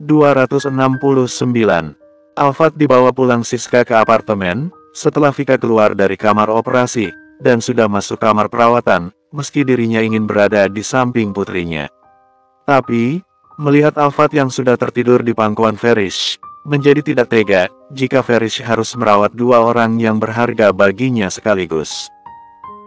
269. Alphard dibawa pulang Siska ke apartemen, setelah Vika keluar dari kamar operasi, dan sudah masuk kamar perawatan, meski dirinya ingin berada di samping putrinya. Tapi, melihat Alphard yang sudah tertidur di pangkuan Farish, menjadi tidak tega, jika Farish harus merawat dua orang yang berharga baginya sekaligus.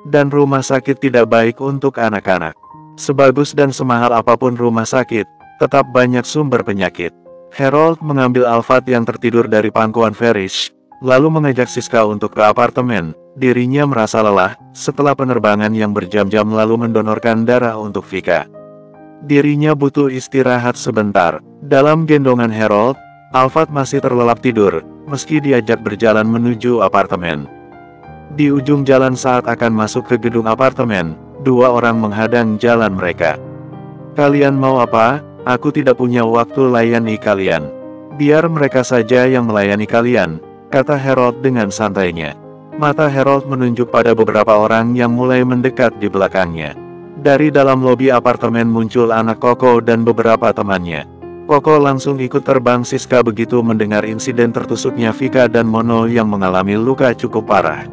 Dan rumah sakit tidak baik untuk anak-anak. Sebagus dan semahal apapun rumah sakit, tetap banyak sumber penyakit. Harold mengambil Alphard yang tertidur dari pangkuan Farish, lalu mengajak Siska untuk ke apartemen. Dirinya merasa lelah, setelah penerbangan yang berjam-jam lalu mendonorkan darah untuk Vika. Dirinya butuh istirahat sebentar. Dalam gendongan Harold, Alphard masih terlelap tidur, meski diajak berjalan menuju apartemen. Di ujung jalan saat akan masuk ke gedung apartemen, dua orang menghadang jalan mereka. "Kalian mau apa? Aku tidak punya waktu layani kalian. Biar mereka saja yang melayani kalian," kata Harold dengan santainya. Mata Harold menunjuk pada beberapa orang yang mulai mendekat di belakangnya. Dari dalam lobi apartemen muncul anak Koko dan beberapa temannya. Koko langsung ikut terbang Siska begitu mendengar insiden tertusuknya Vika dan Mono yang mengalami luka cukup parah.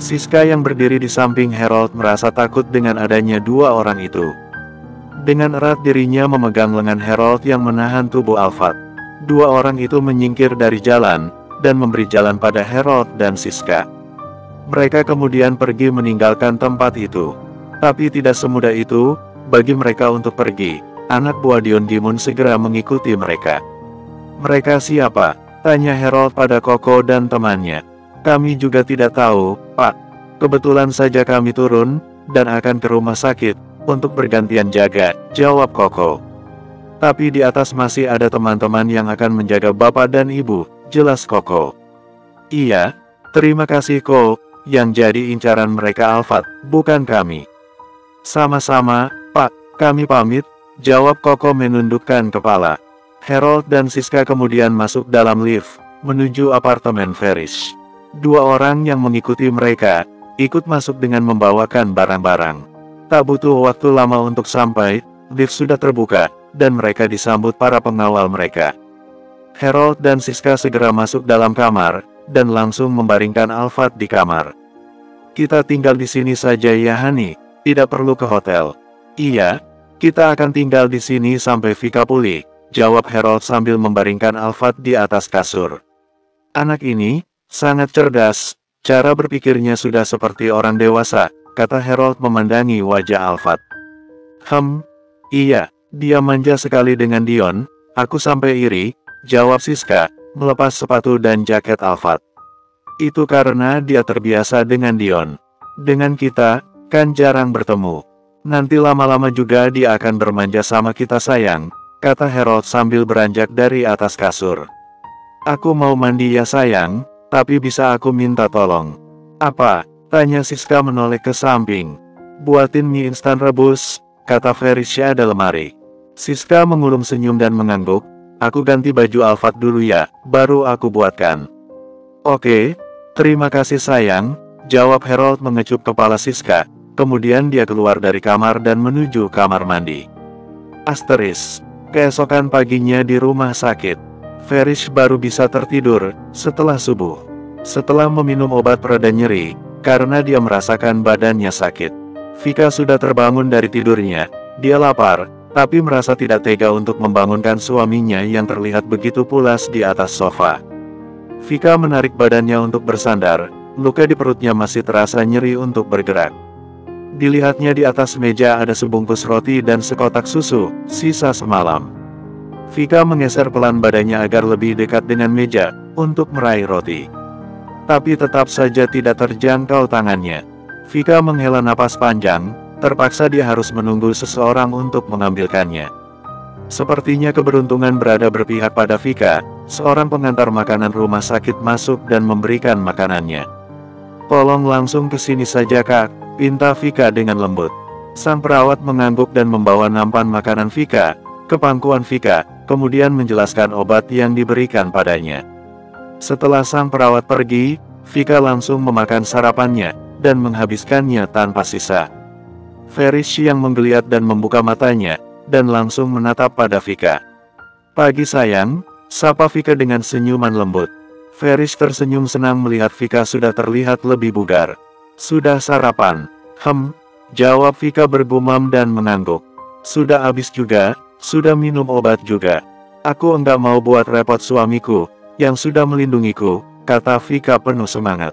Siska yang berdiri di samping Harold merasa takut dengan adanya dua orang itu. Dengan erat dirinya memegang lengan Harold yang menahan tubuh Alphard. Dua orang itu menyingkir dari jalan, dan memberi jalan pada Harold dan Siska. Mereka kemudian pergi meninggalkan tempat itu. Tapi tidak semudah itu, bagi mereka untuk pergi. Anak buah Dion Dimon segera mengikuti mereka. "Mereka siapa?" tanya Harold pada Koko dan temannya. "Kami juga tidak tahu, Pak. Kebetulan saja kami turun, dan akan ke rumah sakit, untuk bergantian jaga," jawab Koko. "Tapi di atas masih ada teman-teman yang akan menjaga bapak dan ibu," jelas Koko. "Iya, terima kasih Ko, yang jadi incaran mereka Alphard, bukan kami." "Sama-sama, Pak, kami pamit," jawab Koko menundukkan kepala. Harold dan Siska kemudian masuk dalam lift, menuju apartemen Farish. Dua orang yang mengikuti mereka, ikut masuk dengan membawakan barang-barang. Tak butuh waktu lama untuk sampai, lift sudah terbuka, dan mereka disambut para pengawal mereka. Harold dan Siska segera masuk dalam kamar, dan langsung membaringkan Alphard di kamar. "Kita tinggal di sini saja ya Hani, tidak perlu ke hotel." "Iya, kita akan tinggal di sini sampai Vika pulih," jawab Harold sambil membaringkan Alphard di atas kasur. "Anak ini sangat cerdas, cara berpikirnya sudah seperti orang dewasa," kata Harold memandangi wajah Alphard. Iya, dia manja sekali dengan Dion, aku sampai iri," jawab Siska, melepas sepatu dan jaket Alphard. "Itu karena dia terbiasa dengan Dion. Dengan kita, kan jarang bertemu. Nanti lama-lama juga dia akan bermanja sama kita sayang," kata Harold sambil beranjak dari atas kasur. "Aku mau mandi ya sayang, tapi bisa aku minta tolong?" "Apa?" tanya Siska menoleh ke samping. "Buatin mie instan rebus," kata Farish ada lemari. Siska mengulum senyum dan mengangguk. "Aku ganti baju Alphard dulu ya, baru aku buatkan." "Oke, terima kasih sayang," jawab Harold mengecup kepala Siska. Kemudian dia keluar dari kamar dan menuju kamar mandi. Keesokan paginya di rumah sakit, Farish baru bisa tertidur setelah subuh. Setelah meminum obat pereda nyeri, karena dia merasakan badannya sakit. Vika sudah terbangun dari tidurnya. Dia lapar, tapi merasa tidak tega untuk membangunkan suaminya yang terlihat begitu pulas di atas sofa. Vika menarik badannya untuk bersandar, luka di perutnya masih terasa nyeri untuk bergerak. Dilihatnya di atas meja ada sebungkus roti dan sekotak susu, sisa semalam. Vika menggeser pelan badannya agar lebih dekat dengan meja, untuk meraih roti. Tapi tetap saja tidak terjangkau tangannya. Vika menghela napas panjang, terpaksa dia harus menunggu seseorang untuk mengambilkannya. Sepertinya keberuntungan berada berpihak pada Vika, seorang pengantar makanan rumah sakit masuk dan memberikan makanannya. "Tolong langsung ke sini saja Kak," pinta Vika dengan lembut. Sang perawat mengangguk dan membawa nampan makanan Vika ke pangkuan Vika, kemudian menjelaskan obat yang diberikan padanya. Setelah sang perawat pergi, Vika langsung memakan sarapannya, dan menghabiskannya tanpa sisa. Farish yang menggeliat dan membuka matanya, dan langsung menatap pada Vika. Pagi sayang, sapa Vika dengan senyuman lembut. Ferish tersenyum senang melihat Vika sudah terlihat lebih bugar. Sudah sarapan? Jawab Vika bergumam dan mengangguk. Sudah habis juga, sudah minum obat juga. Aku enggak mau buat repot suamiku, yang sudah melindungiku, kata Vika penuh semangat.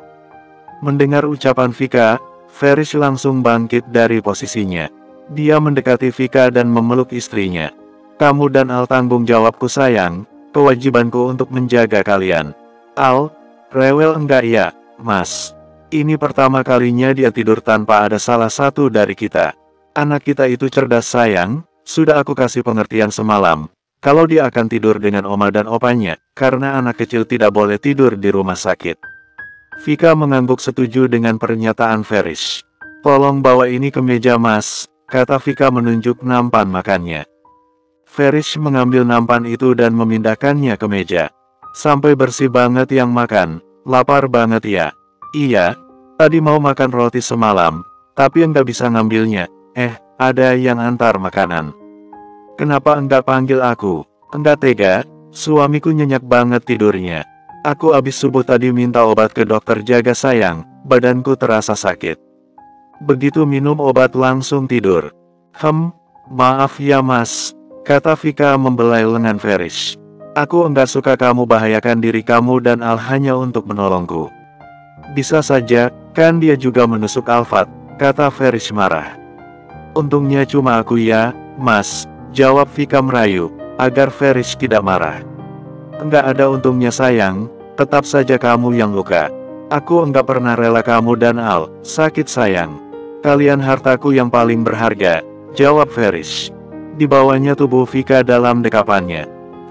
Mendengar ucapan Vika, Ferish langsung bangkit dari posisinya. Dia mendekati Vika dan memeluk istrinya. Kamu dan Al tanggung jawabku sayang, kewajibanku untuk menjaga kalian. Al, rewel enggak ya, Mas? Ini pertama kalinya dia tidur tanpa ada salah satu dari kita. Anak kita itu cerdas sayang, sudah aku kasih pengertian semalam. Kalau dia akan tidur dengan oma dan opanya, karena anak kecil tidak boleh tidur di rumah sakit. Vika mengangguk setuju dengan pernyataan Ferish. Tolong bawa ini ke meja Mas, kata Vika menunjuk nampan makannya. Ferish mengambil nampan itu dan memindahkannya ke meja. Sampai bersih banget yang makan, lapar banget ya. Iya, tadi mau makan roti semalam, tapi enggak bisa ngambilnya. Ada yang antar makanan. Kenapa enggak panggil aku? Enggak tega, suamiku nyenyak banget tidurnya. Aku abis subuh tadi minta obat ke dokter jaga sayang, badanku terasa sakit. Begitu minum obat langsung tidur. Maaf ya Mas, kata Vika membelai lengan Ferish. Aku enggak suka kamu bahayakan diri kamu dan Al hanya untuk menolongku. Bisa saja, kan dia juga menusuk Alfat, kata Ferish marah. Untungnya cuma aku ya, Mas, jawab Vika merayu, agar Ferish tidak marah. Enggak ada untungnya sayang, tetap saja kamu yang luka. Aku enggak pernah rela kamu dan Al sakit sayang. Kalian hartaku yang paling berharga, jawab Ferish. Dibawanya tubuh Vika dalam dekapannya.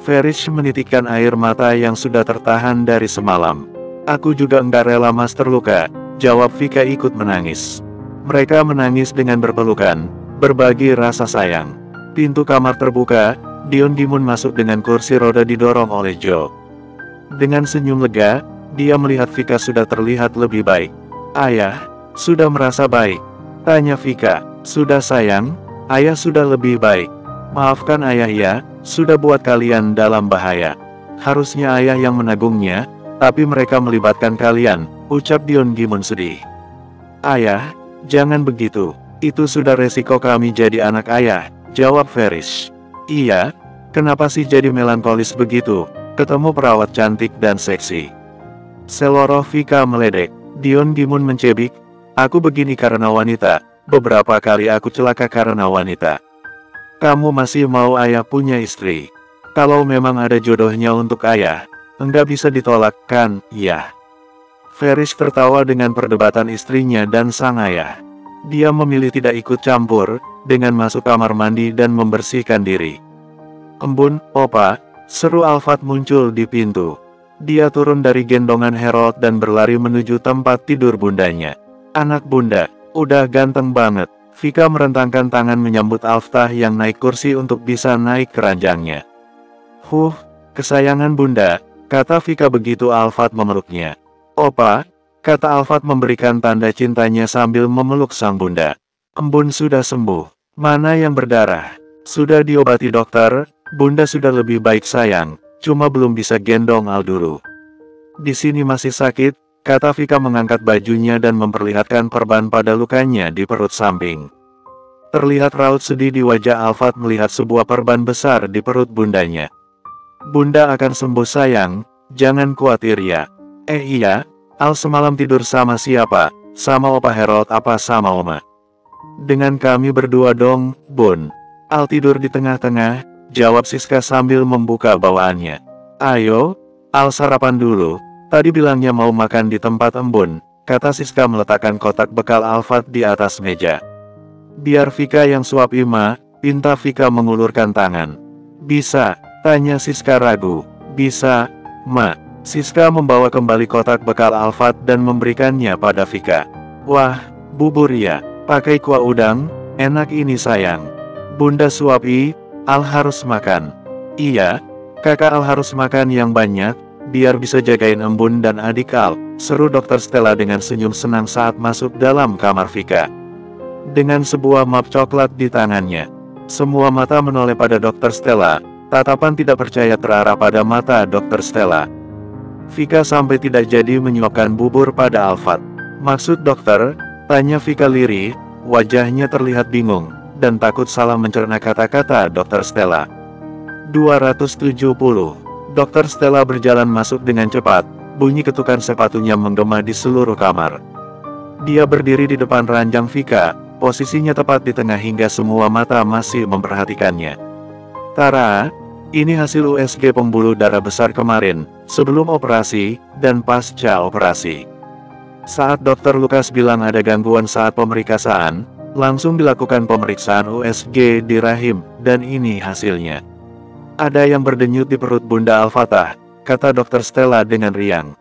Ferish menitikkan air mata yang sudah tertahan dari semalam. Aku juga enggak rela Mas terluka, jawab Vika ikut menangis. Mereka menangis dengan berpelukan, berbagi rasa sayang. Pintu kamar terbuka, Dion Gimun masuk dengan kursi roda didorong oleh Jo. Dengan senyum lega, dia melihat Vika sudah terlihat lebih baik. Ayah, sudah merasa baik? Tanya Vika. Sudah sayang, ayah sudah lebih baik. Maafkan ayah ya, sudah buat kalian dalam bahaya. Harusnya ayah yang menagungnya, tapi mereka melibatkan kalian, ucap Dion Gimun sedih. Ayah, jangan begitu, itu sudah resiko kami jadi anak ayah, jawab Ferish. Iya, kenapa sih jadi melankolis begitu, ketemu perawat cantik dan seksi? Seloroh Vika meledek. Dion Gimun mencebik, aku begini karena wanita, beberapa kali aku celaka karena wanita. Kamu masih mau ayah punya istri? Kalau memang ada jodohnya untuk ayah, enggak bisa ditolak kan, ya? Ferish tertawa dengan perdebatan istrinya dan sang ayah. Dia memilih tidak ikut campur, dengan masuk kamar mandi dan membersihkan diri. Embun, Opa, seru Alfat muncul di pintu. Dia turun dari gendongan Harold dan berlari menuju tempat tidur bundanya. Anak bunda, udah ganteng banget. Vika merentangkan tangan menyambut Alftah yang naik kursi untuk bisa naik ke ranjangnya. Kesayangan bunda, kata Vika begitu Alfat memeluknya. Opa, kata Alfat memberikan tanda cintanya sambil memeluk sang bunda. Embun sudah sembuh. Mana yang berdarah? Sudah diobati dokter, bunda sudah lebih baik sayang, cuma belum bisa gendong Al dulu. Di sini masih sakit, kata Vika mengangkat bajunya dan memperlihatkan perban pada lukanya di perut samping. Terlihat raut sedih di wajah Alfat melihat sebuah perban besar di perut bundanya. Bunda akan sembuh sayang, jangan khawatir ya. Iya, Al semalam tidur sama siapa? Sama Opa Harold apa sama Oma? Dengan kami berdua dong, Bun. Al tidur di tengah-tengah, jawab Siska sambil membuka bawaannya. Ayo, Al sarapan dulu, tadi bilangnya mau makan di tempat Embun, kata Siska meletakkan kotak bekal Alfat di atas meja. Biar Vika yang suap Ima, pinta Vika mengulurkan tangan. Bisa, tanya Siska ragu. Bisa, Ma. Siska membawa kembali kotak bekal Alfat dan memberikannya pada Vika. Wah, bubur ya, pakai kuah udang, enak ini sayang. Bunda suapi, Al harus makan. Iya, kakak Al harus makan yang banyak, biar bisa jagain Embun dan adik Al, seru Dokter Stella dengan senyum senang saat masuk dalam kamar Vika. Dengan sebuah map coklat di tangannya, semua mata menoleh pada Dokter Stella, Tatapan tidak percaya terarah pada mata Dr. Stella. Vika sampai tidak jadi menyuapkan bubur pada Alphard. Maksud dokter? Tanya Vika lirih, wajahnya terlihat bingung, dan takut salah mencerna kata-kata Dr. Stella. 270. Dr. Stella berjalan masuk dengan cepat, bunyi ketukan sepatunya menggema di seluruh kamar. Dia berdiri di depan ranjang Vika, posisinya tepat di tengah hingga semua mata masih memperhatikannya. Tara, ini hasil USG pembuluh darah besar kemarin, sebelum operasi, dan pasca operasi. Saat Dr. Lukas bilang ada gangguan saat pemeriksaan, langsung dilakukan pemeriksaan USG di rahim, dan ini hasilnya. Ada yang berdenyut di perut Bunda Al-Fatah, kata Dr. Stella dengan riang.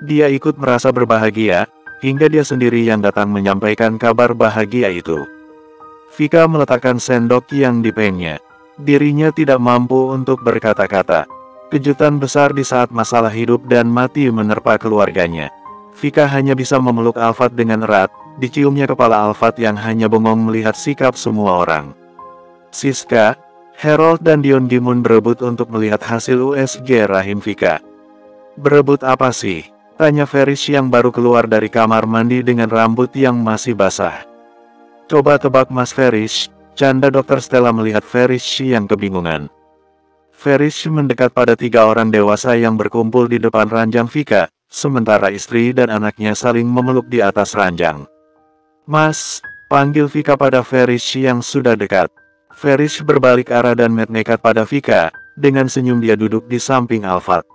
Dia ikut merasa berbahagia, hingga dia sendiri yang datang menyampaikan kabar bahagia itu. Vika meletakkan sendok yang dipengnya. Dirinya tidak mampu untuk berkata-kata. Kejutan besar di saat masalah hidup dan mati menerpa keluarganya. Vika hanya bisa memeluk Alphard dengan erat, diciumnya kepala Alphard yang hanya bengong melihat sikap semua orang. Siska, Harold dan Dion Gimun berebut untuk melihat hasil USG rahim Vika. Berebut apa sih? Tanya Farish yang baru keluar dari kamar mandi dengan rambut yang masih basah. Coba tebak Mas Farish, canda Dr. Stella melihat Farish yang kebingungan. Farish mendekat pada 3 orang dewasa yang berkumpul di depan ranjang Vika, sementara istri dan anaknya saling memeluk di atas ranjang. Mas, panggil Vika pada Farish yang sudah dekat. Farish berbalik arah dan nekat pada Vika, dengan senyum dia duduk di samping Alphard.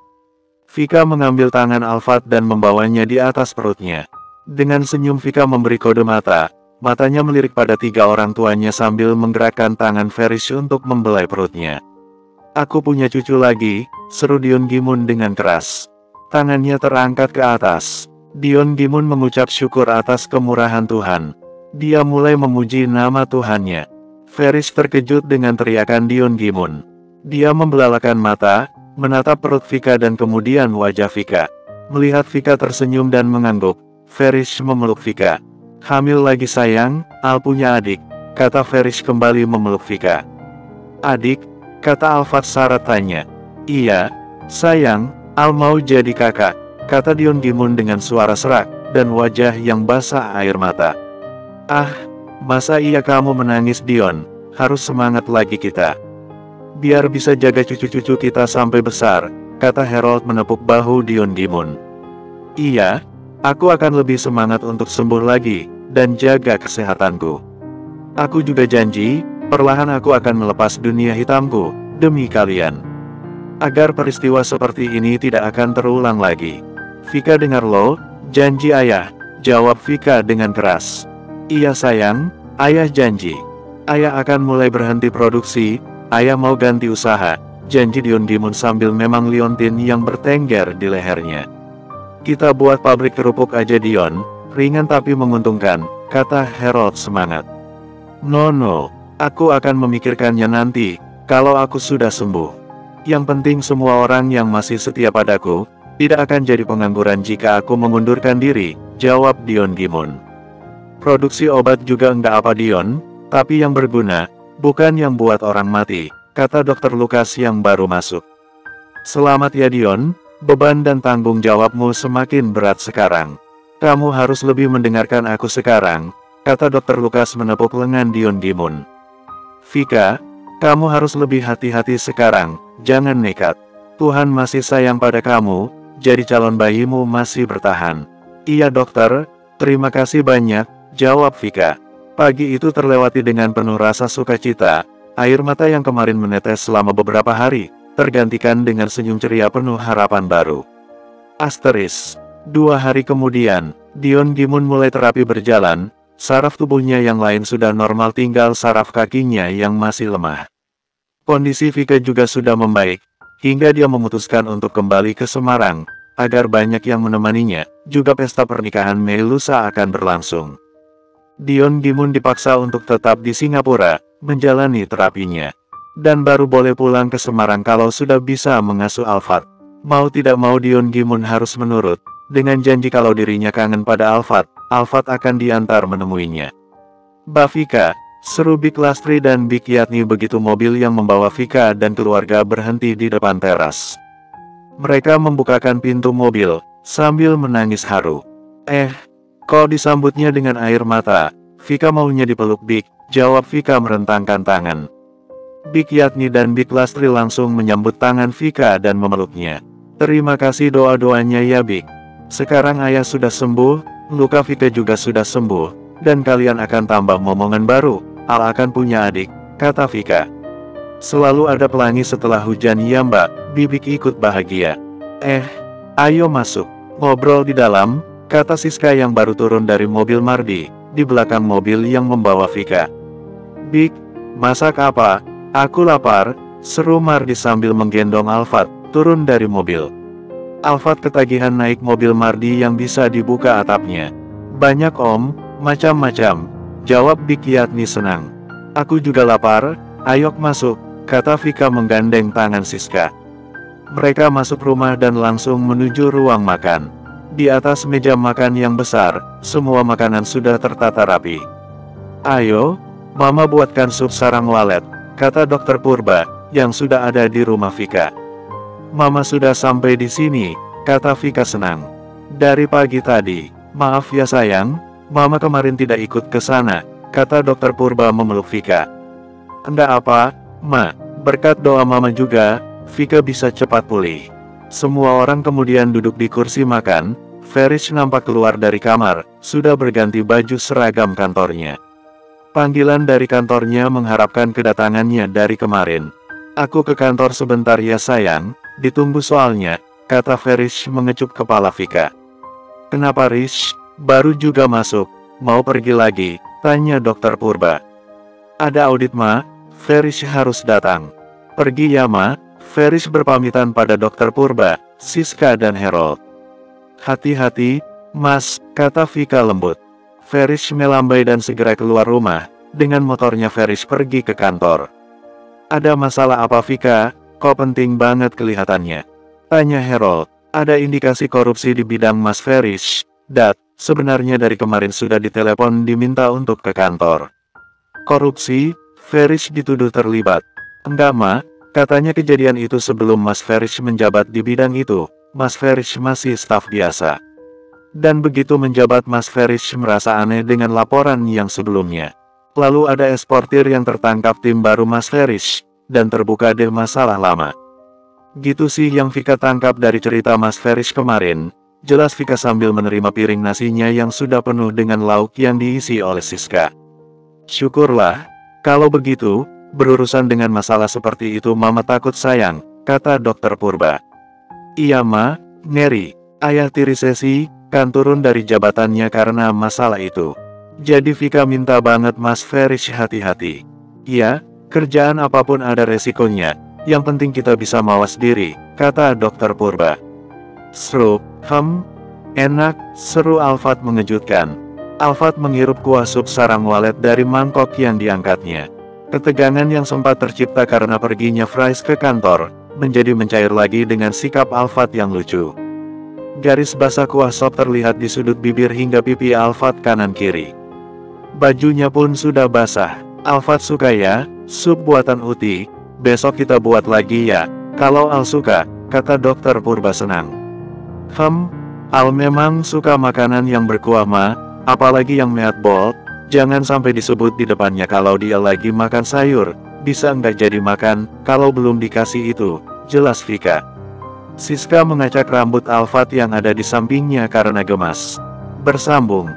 Vika mengambil tangan Alphard dan membawanya di atas perutnya. Dengan senyum Vika memberi kode mata, matanya melirik pada 3 orang tuanya sambil menggerakkan tangan Farish untuk membelai perutnya. Aku punya cucu lagi, seru Dion Gimun dengan keras. Tangannya terangkat ke atas. Dion Gimun mengucap syukur atas kemurahan Tuhan. Dia mulai memuji nama Tuhannya. Farish terkejut dengan teriakan Dion Gimun. Dia membelalakan mata, menatap perut Vika dan kemudian wajah Vika. Melihat Vika tersenyum dan mengangguk, Farish memeluk Vika. Hamil lagi sayang, Al punya adik, kata Farish kembali memeluk Vika. Adik, kata Alphard syarat tanya. Iya, sayang, Al mau jadi kakak, kata Dion Gimun dengan suara serak, dan wajah yang basah air mata. Ah, masa iya kamu menangis Dion, harus semangat lagi kita. Biar bisa jaga cucu-cucu kita sampai besar, kata Harold menepuk bahu Dion Gimun. Iya, aku akan lebih semangat untuk sembuh lagi, dan jaga kesehatanku. Aku juga janji, perlahan aku akan melepas dunia hitamku, demi kalian. Agar peristiwa seperti ini tidak akan terulang lagi. Vika dengar lo, janji ayah, jawab Vika dengan keras. Iya sayang, ayah janji. Ayah akan mulai berhenti produksi, ayah mau ganti usaha, janji Dion Gimun sambil memang liontin yang bertengger di lehernya. Kita buat pabrik kerupuk aja Dion, ringan tapi menguntungkan, kata Harold semangat. No, aku akan memikirkannya nanti, kalau aku sudah sembuh. Yang penting semua orang yang masih setia padaku, tidak akan jadi pengangguran jika aku mengundurkan diri, jawab Dion Gimun. Produksi obat juga enggak apa Dion, tapi yang berguna, bukan yang buat orang mati, kata Dr. Lukas yang baru masuk. Selamat ya Dion, beban dan tanggung jawabmu semakin berat sekarang. Kamu harus lebih mendengarkan aku sekarang, kata Dr. Lukas menepuk lengan Dion Gimun. Vika, kamu harus lebih hati-hati sekarang, jangan nekat. Tuhan masih sayang pada kamu, jadi calon bayimu masih bertahan. Iya dokter, terima kasih banyak, jawab Vika. Pagi itu terlewati dengan penuh rasa sukacita, air mata yang kemarin menetes selama beberapa hari, tergantikan dengan senyum ceria penuh harapan baru. Asteris. 2 hari kemudian, Dion Gimun mulai terapi berjalan, saraf tubuhnya yang lain sudah normal tinggal saraf kakinya yang masih lemah. Kondisi Vika juga sudah membaik, hingga dia memutuskan untuk kembali ke Semarang, agar banyak yang menemaninya, juga pesta pernikahan Mei lusa akan berlangsung. Dion Gimun dipaksa untuk tetap di Singapura, menjalani terapinya. Dan baru boleh pulang ke Semarang kalau sudah bisa mengasuh Alphard. Mau tidak mau Dion Gimun harus menurut, dengan janji kalau dirinya kangen pada Alphard, Alphard akan diantar menemuinya. Mbak Vika, Seru Big Lastri dan Big Yatni begitu mobil yang membawa Vika dan keluarga berhenti di depan teras. Mereka membukakan pintu mobil, sambil menangis haru. Kok disambutnya dengan air mata? Vika maunya dipeluk Big, jawab Vika merentangkan tangan. Big Yatni dan Big Lastri langsung menyambut tangan Vika dan memeluknya. Terima kasih doa-doanya ya Big. Sekarang ayah sudah sembuh, luka Vika juga sudah sembuh, dan kalian akan tambah momongan baru. Al akan punya adik, kata Vika. Selalu ada pelangi setelah hujan ya mbak, Bibik ikut bahagia. Ayo masuk, ngobrol di dalam, kata Siska yang baru turun dari mobil Mardi, di belakang mobil yang membawa Vika. Big, masak apa? Aku lapar, seru Mardi sambil menggendong Alfat, turun dari mobil. Alfat ketagihan naik mobil Mardi yang bisa dibuka atapnya. Banyak om, macam-macam, jawab Big Yatni senang. Aku juga lapar, ayo masuk, kata Vika menggandeng tangan Siska. Mereka masuk rumah dan langsung menuju ruang makan. Di atas meja makan yang besar, semua makanan sudah tertata rapi. Ayo, Mama buatkan sup sarang walet, kata Dokter Purba, yang sudah ada di rumah Vika. Mama sudah sampai di sini, kata Vika senang. Dari pagi tadi, maaf ya sayang, Mama kemarin tidak ikut ke sana, kata Dokter Purba memeluk Vika. Enggak apa, Ma, berkat doa Mama juga, Vika bisa cepat pulih. Semua orang kemudian duduk di kursi makan. Ferish nampak keluar dari kamar, sudah berganti baju seragam kantornya. Panggilan dari kantornya mengharapkan kedatangannya dari kemarin. Aku ke kantor sebentar ya sayang, ditunggu soalnya, kata Ferish mengecup kepala Vika. Kenapa Rish? Baru juga masuk, mau pergi lagi, tanya Dokter Purba. Ada audit Ma, Ferish harus datang. Pergi ya Ma, Ferish berpamitan pada Dokter Purba, Siska dan Harold. Hati-hati, Mas, kata Vika lembut. Ferish melambai dan segera keluar rumah, dengan motornya Ferish pergi ke kantor. Ada masalah apa Vika, kok penting banget kelihatannya? Tanya Harold, ada indikasi korupsi di bidang Mas Ferish, Dad, sebenarnya dari kemarin sudah ditelepon diminta untuk ke kantor. Korupsi, Ferish dituduh terlibat. Enggak Ma, katanya kejadian itu sebelum Mas Ferish menjabat di bidang itu. Mas Ferish masih staf biasa. Dan begitu menjabat Mas Ferish merasa aneh dengan laporan yang sebelumnya. Lalu ada eksportir yang tertangkap tim baru Mas Ferish, dan terbuka deh masalah lama. Gitu sih yang Vika tangkap dari cerita Mas Ferish kemarin. Jelas Vika sambil menerima piring nasinya yang sudah penuh dengan lauk yang diisi oleh Siska. Syukurlah, kalau begitu, berurusan dengan masalah seperti itu Mama takut sayang, kata Dokter Purba. Iya Ma, Neri, ayah tiri Sesi, kan turun dari jabatannya karena masalah itu. Jadi Vika minta banget Mas Ferish hati-hati. Iya, kerjaan apapun ada resikonya, yang penting kita bisa mawas diri, kata Dokter Purba. Seru, enak, seru Alfat mengejutkan. Alfat menghirup kuah sup sarang walet dari mangkok yang diangkatnya. Ketegangan yang sempat tercipta karena perginya Fries ke kantor, menjadi mencair lagi dengan sikap Alfat yang lucu. Garis basah kuah sop terlihat di sudut bibir hingga pipi Alfat kanan kiri. Bajunya pun sudah basah. Alfat suka ya, sup buatan Uti, besok kita buat lagi ya, kalau Al suka, kata Dokter Purba senang. Al memang suka makanan yang berkuah Ma, apalagi yang meatball, jangan sampai disebut di depannya kalau dia lagi makan sayur. Bisa nggak jadi makan, kalau belum dikasih itu, jelas Vika. Siska mengacak rambut Alfat yang ada di sampingnya karena gemas. Bersambung.